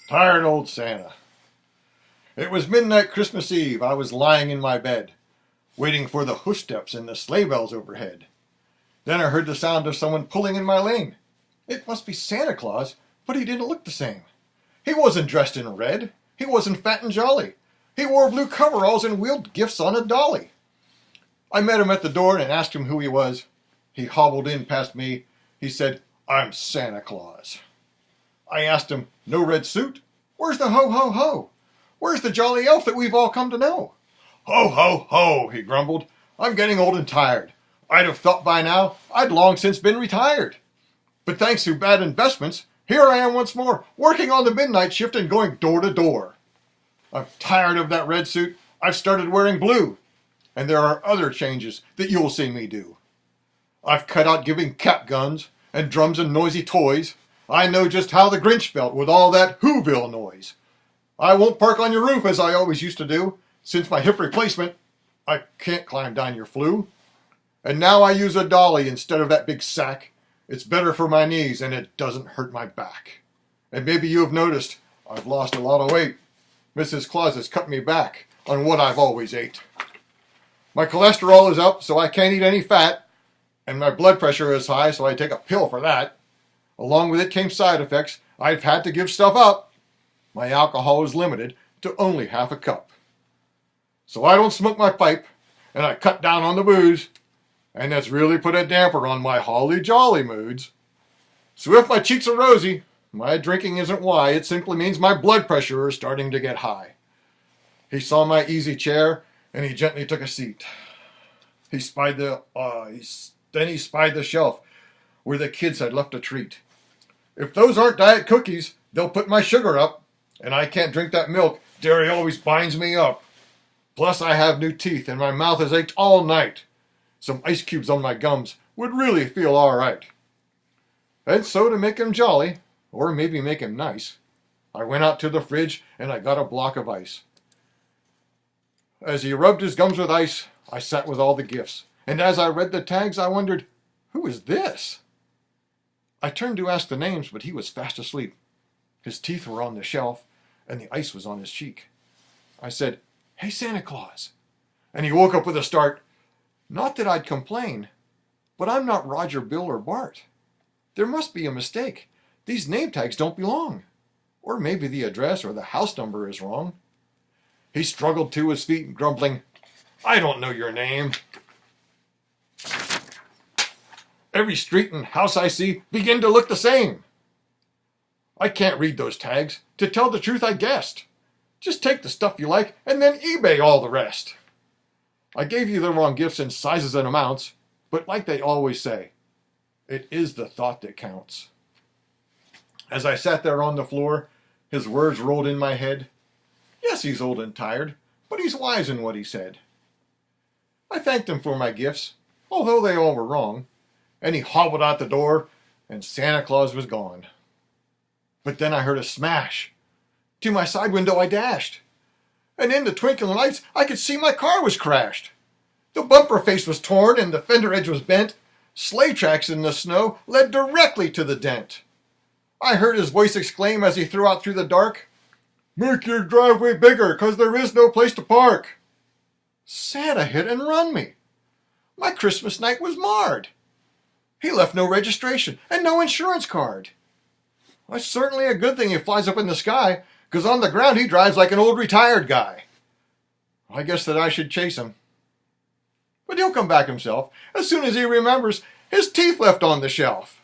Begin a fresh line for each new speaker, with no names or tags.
Tired old Santa. It was midnight Christmas Eve. I was lying in my bed, waiting for the hoofsteps and the sleigh bells overhead. Then I heard the sound of someone pulling in my lane. It must be Santa Claus, but he didn't look the same. He wasn't dressed in red. He wasn't fat and jolly. He wore blue coveralls and wheeled gifts on a dolly. I met him at the door and asked him who he was. He hobbled in past me. He said, "I'm Santa Claus." I asked him, "No red suit? Where's the ho-ho-ho? Where's the jolly elf that we've all come to know?" "Ho-ho-ho," he grumbled. "I'm getting old and tired. I'd have thought by now I'd long since been retired. But thanks to bad investments, here I am once more, working on the midnight shift and going door to door. I'm tired of that red suit. I've started wearing blue. And there are other changes that you'll see me do. I've cut out giving cap guns and drums and noisy toys. I know just how the Grinch felt with all that Whoville noise. I won't park on your roof as I always used to do. Since my hip replacement, I can't climb down your flue. And now I use a dolly instead of that big sack. It's better for my knees and it doesn't hurt my back. And maybe you've noticed I've lost a lot of weight. Mrs. Claus has cut me back on what I've always ate. My cholesterol is up, so I can't eat any fat. And my blood pressure is high, so I take a pill for that. Along with it came side effects. I've had to give stuff up. My alcohol is limited to only half a cup. So I don't smoke my pipe, and I cut down on the booze. And that's really put a damper on my holly jolly moods. So if my cheeks are rosy, my drinking isn't why. It simply means my blood pressure is starting to get high. He saw my easy chair, and he gently took a seat. He spied the shelf where the kids had left a treat. If those aren't diet cookies, they'll put my sugar up, and I can't drink that milk. Dairy always binds me up. Plus, I have new teeth, and my mouth has ached all night. Some ice cubes on my gums would really feel all right. And so, to make him jolly, or maybe make him nice, I went out to the fridge and I got a block of ice. As he rubbed his gums with ice, I sat with all the gifts. And as I read the tags, I wondered, who is this? I turned to ask the names, but he was fast asleep. His teeth were on the shelf, and the ice was on his cheek. I said, "Hey, Santa Claus." And he woke up with a start. Not that I'd complain, but I'm not Roger, Bill, or Bart. There must be a mistake. These name tags don't belong. Or maybe the address or the house number is wrong. He struggled to his feet, grumbling, "I don't know your name. Every street and house I see begin to look the same. I can't read those tags. To tell the truth, I guessed. Just take the stuff you like and then eBay all the rest. I gave you the wrong gifts in sizes and amounts, but like they always say, it is the thought that counts." As I sat there on the floor, his words rolled in my head. Yes, he's old and tired, but he's wise in what he said. I thanked him for my gifts, although they all were wrong, and he hobbled out the door, and Santa Claus was gone. But then I heard a smash. To my side window I dashed, and in the twinkling lights I could see my car was crashed. The bumper face was torn and the fender edge was bent. Sleigh tracks in the snow led directly to the dent. I heard his voice exclaim as he threw out through the dark, "Make your driveway bigger, 'cause there is no place to park." Santa hit and run me. My Christmas night was marred. He left no registration and no insurance card. It's certainly a good thing he flies up in the sky, 'cause on the ground he drives like an old retired guy. I guess that I should chase him. But he'll come back himself as soon as he remembers his teeth left on the shelf.